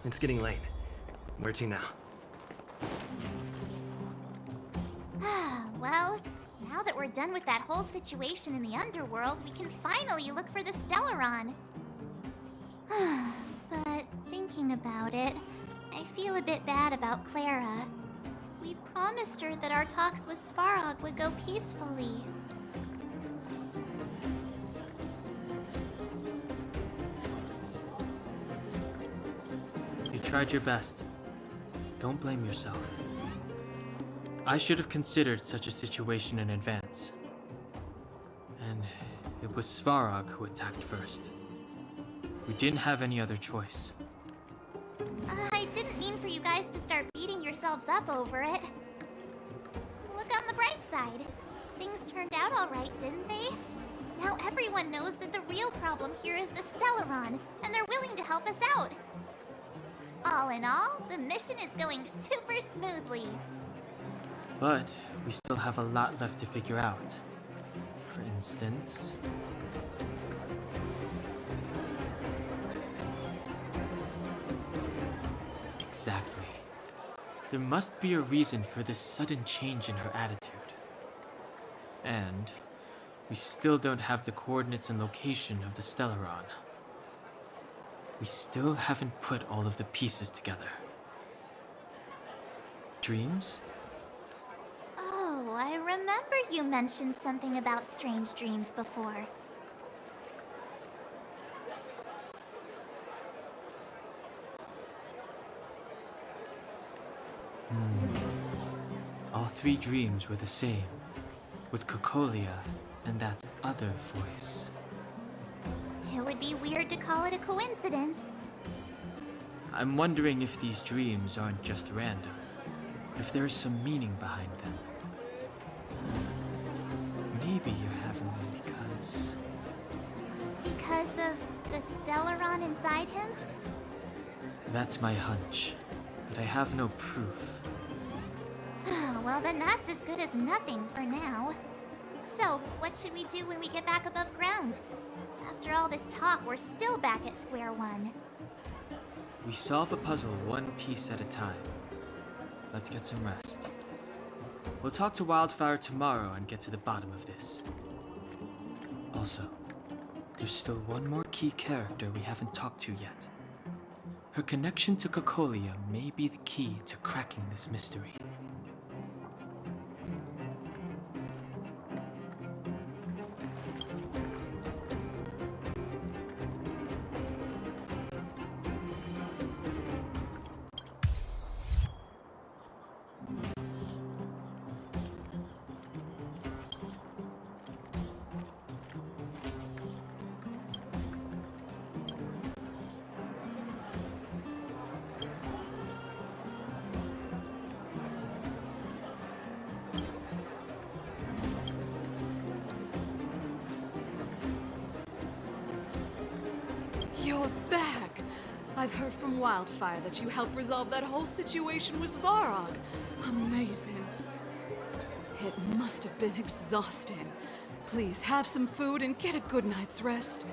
It's getting late. Where to now? Well, now that we're done with that whole situation in the underworld, we can finally look for the Stellaron. But thinking about it, I feel a bit bad about Clara. We promised her that our talks with Svarog would go peacefully. You tried your best. Don't blame yourself. I should have considered such a situation in advance. And it was Svarog who attacked first. We didn't have any other choice. I didn't mean for you guys to start beating yourselves up over it. Look on the bright side. Things turned out alright, didn't they? Now everyone knows that the real problem here is the Stellaron, and they're willing to help us out. All in all, the mission is going super smoothly. But we still have a lot left to figure out. For instance... Exactly. There must be a reason for this sudden change in her attitude. And we still don't have the coordinates and location of the Stellaron. We still haven't put all of the pieces together. Dreams? Oh, I remember you mentioned something about strange dreams before. All three dreams were the same, with Cocolia and that other voice. It would be weird to call it a coincidence. I'm wondering if these dreams aren't just random, if there is some meaning behind them. Maybe you're having them because... Because of the Stellaron inside him? That's my hunch, but I have no proof. Well, then that's as good as nothing for now. So, what should we do when we get back above ground? After all this talk, we're still back at square one. We solve a puzzle one piece at a time. Let's get some rest. We'll talk to Wildfire tomorrow and get to the bottom of this. Also, there's still one more key character we haven't talked to yet. Her connection to Cocolia may be the key to cracking this mystery. You're back! I've heard from Wildfire that you helped resolve that whole situation with Svarog. Amazing. It must have been exhausting. Please have some food and get a good night's rest.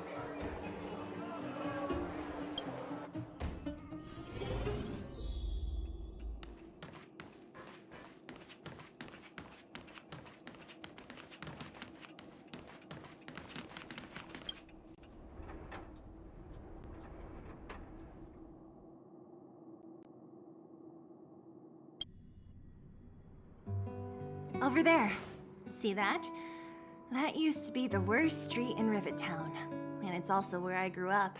Over there. See that? That used to be the worst street in Rivet Town, and it's also where I grew up.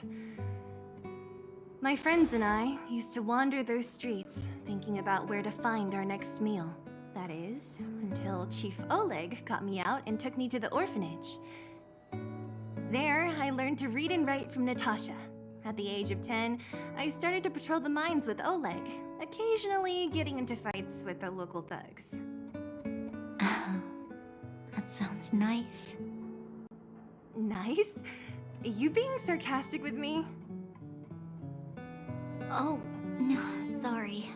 My friends and I used to wander those streets, thinking about where to find our next meal. That is, until Chief Oleg got me out and took me to the orphanage. There, I learned to read and write from Natasha. At the age of 10, I started to patrol the mines with Oleg, occasionally getting into fights with the local thugs. That sounds nice. Nice? You being sarcastic with me? Oh, no, sorry.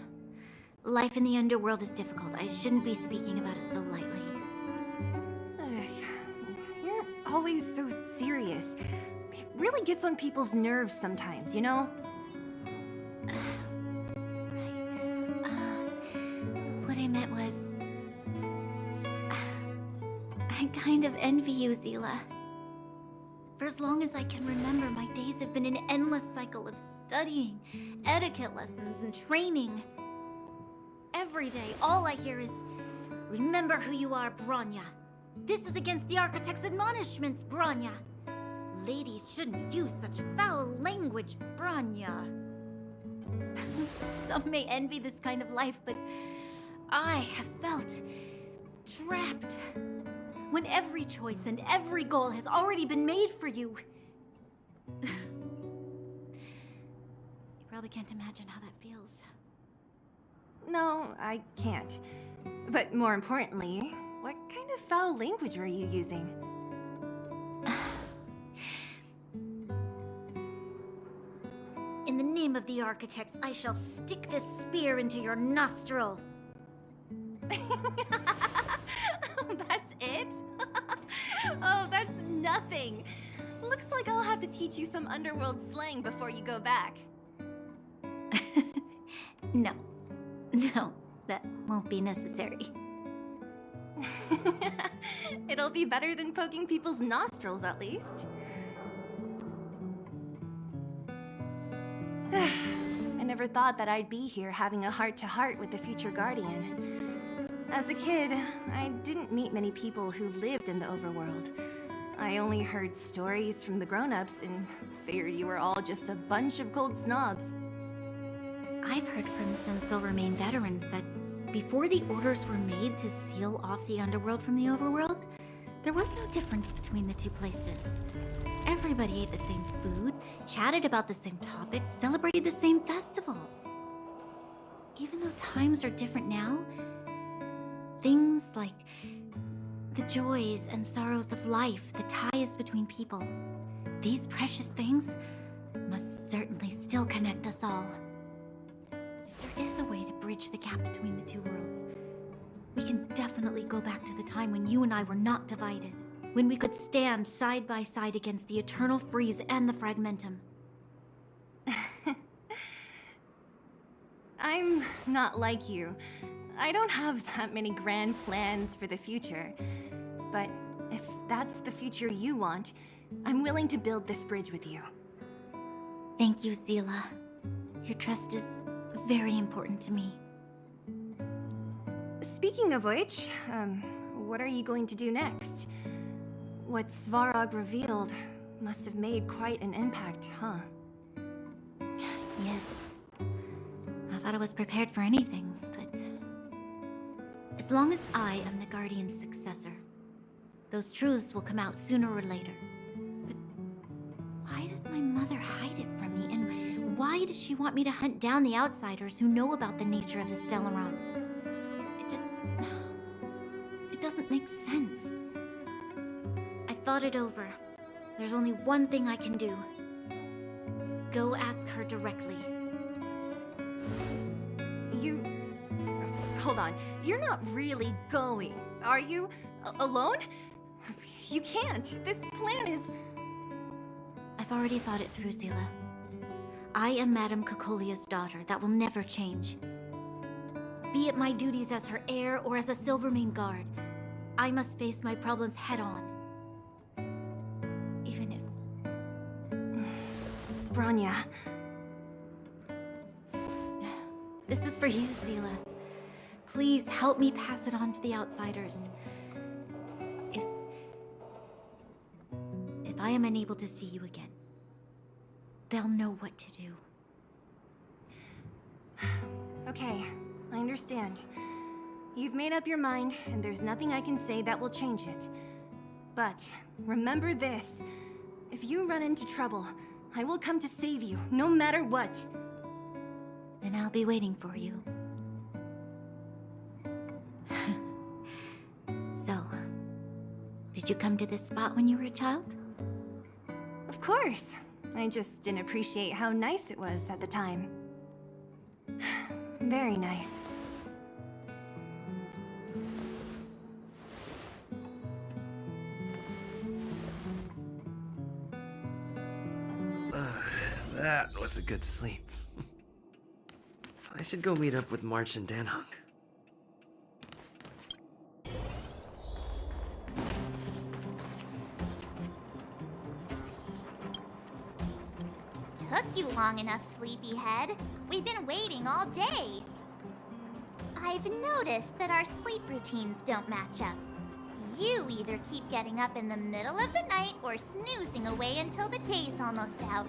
Life in the underworld is difficult. I shouldn't be speaking about it so lightly. You're always so serious. It really gets on people's nerves sometimes, you know? I kind of envy you, Seele. For as long as I can remember, my days have been an endless cycle of studying, etiquette lessons, and training. Every day, all I hear is, "Remember who you are, Bronya. This is against the Architect's admonishments, Bronya. Ladies shouldn't use such foul language, Bronya." Some may envy this kind of life, but I have felt trapped. When every choice and every goal has already been made for you. You probably can't imagine how that feels. No, I can't. But more importantly, what kind of foul language were you using? In the name of the Architects, I shall stick this spear into your nostril. That's it? Oh, that's nothing. Looks like I'll have to teach you some underworld slang before you go back. No, that won't be necessary. It'll be better than poking people's nostrils, at least. I never thought that I'd be here having a heart-to-heart with the future Guardian. As a kid, I didn't meet many people who lived in the overworld. I only heard stories from the grown-ups and figured you were all just a bunch of cold snobs. I've heard from some Silvermane veterans that before the orders were made to seal off the underworld from the overworld, there was no difference between the two places. Everybody ate the same food, chatted about the same topics, celebrated the same festivals. Even though times are different now, things like the joys and sorrows of life, the ties between people, these precious things must certainly still connect us all. If there is a way to bridge the gap between the two worlds, we can definitely go back to the time when you and I were not divided, when we could stand side by side against the eternal freeze and the fragmentum. I'm not like you. I don't have that many grand plans for the future. But if that's the future you want, I'm willing to build this bridge with you. Thank you, Seele. Your trust is very important to me. Speaking of which, what are you going to do next? What Svarog revealed must have made quite an impact, huh? Yes. I thought I was prepared for anything, but... as long as I am the Guardian's successor, those truths will come out sooner or later. But why does my mother hide it from me? And why does she want me to hunt down the outsiders who know about the nature of the Stellaron? It doesn't make sense. I thought it over. There's only one thing I can do. Go ask her directly. Hold on. You're not really going, are you? Alone? You can't. This plan is... I've already thought it through, Seele. I am Madame Cocolia's daughter. That will never change. Be it my duties as her heir or as a Silvermane guard, I must face my problems head-on. Even if... Bronya. This is for you, Seele. Please help me pass it on to the outsiders. If I am unable to see you again, they'll know what to do. Okay, I understand. You've made up your mind, and there's nothing I can say that will change it. But remember this. If you run into trouble, I will come to save you, no matter what. Then I'll be waiting for you. So, did you come to this spot when you were a child? Of course. I just didn't appreciate how nice it was at the time. Very nice. That was a good sleep. I should go meet up with March and Danhong. took you long enough, sleepyhead. We've been waiting all day. I've noticed that our sleep routines don't match up. You either keep getting up in the middle of the night or snoozing away until the day's almost out.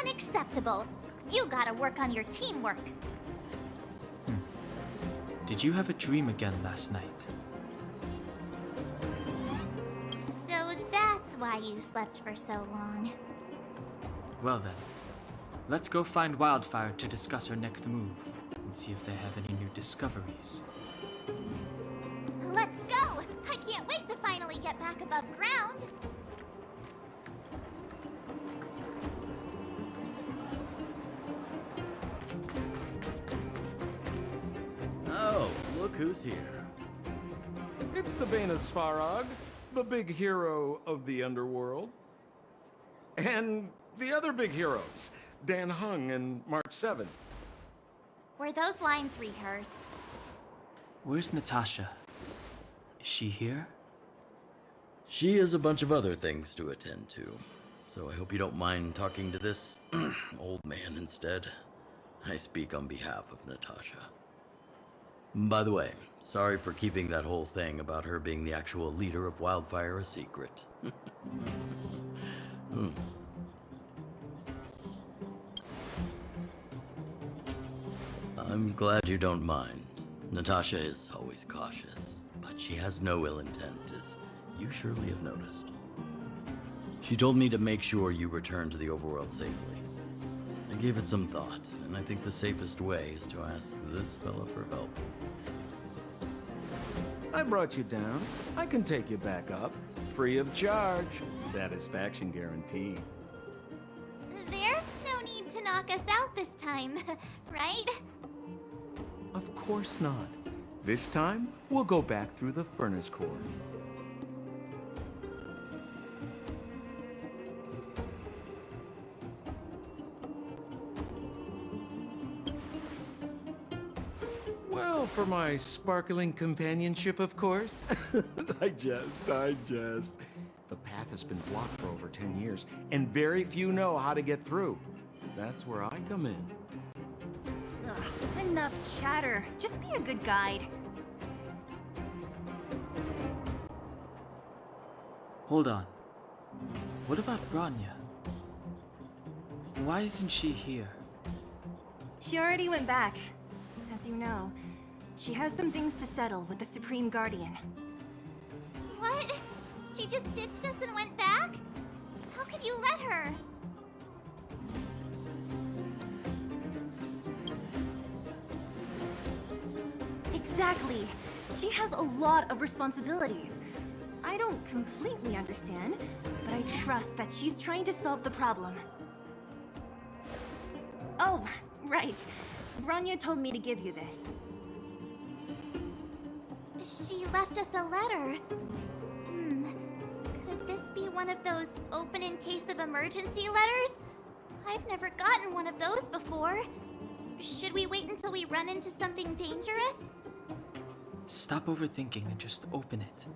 Unacceptable. You gotta work on your teamwork. Did you have a dream again last night? So that's why you slept for so long. Well then, let's go find Wildfire to discuss our next move and see if they have any new discoveries. Let's go! I can't wait to finally get back above ground. Oh, look who's here. It's the Bane of Svarog, the big hero of the underworld. And the other big heroes, Dan Hung and March 7th. Were those lines rehearsed? Where's Natasha? Is she here? She has a bunch of other things to attend to, so I hope you don't mind talking to this old man instead. I speak on behalf of Natasha. By the way, sorry for keeping that whole thing about her being the actual leader of Wildfire a secret. I'm glad you don't mind. Natasha is always cautious, but she has no ill intent, as you surely have noticed. She told me to make sure you return to the overworld safely. I gave it some thought, and I think the safest way is to ask this fella for help. I brought you down. I can take you back up. Free of charge. Satisfaction guaranteed. There's no need to knock us out this time, right? Of course not. This time, we'll go back through the furnace core. Well, for my sparkling companionship, of course. I jest. The path has been blocked for over 10 years, and very few know how to get through. That's where I come in. Ugh, enough chatter. Just be a good guide. Hold on. What about Bronya? Why isn't she here? She already went back. As you know, she has some things to settle with the Supreme Guardian. What? She just ditched us and went back? How could you let her? Exactly. She has a lot of responsibilities. I don't completely understand, but I trust that she's trying to solve the problem. Oh, right. Bronya told me to give you this. She left us a letter. Could this be one of those open in case of emergency letters? I've never gotten one of those before. Should we wait until we run into something dangerous? Stop overthinking and just open it.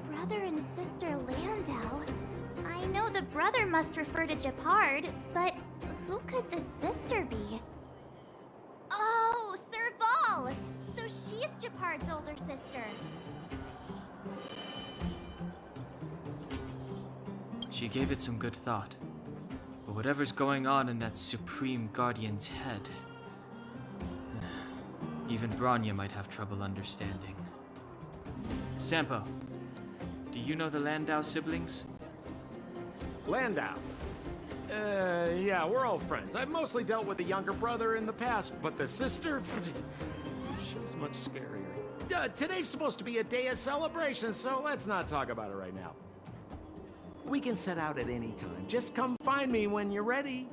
Brother and sister Landau. I know the brother must refer to Japard, but who could the sister be? Oh, Serval! So she's Japard's older sister. She gave it some good thought. But whatever's going on in that Supreme Guardian's head, even Bronya might have trouble understanding. Sampo, do you know the Landau siblings? Landau. Yeah, we're old friends. I've mostly dealt with the younger brother in the past, but the sister, she's much scarier. Today's supposed to be a day of celebration, so let's not talk about it right now. We can set out at any time. Just come find me when you're ready.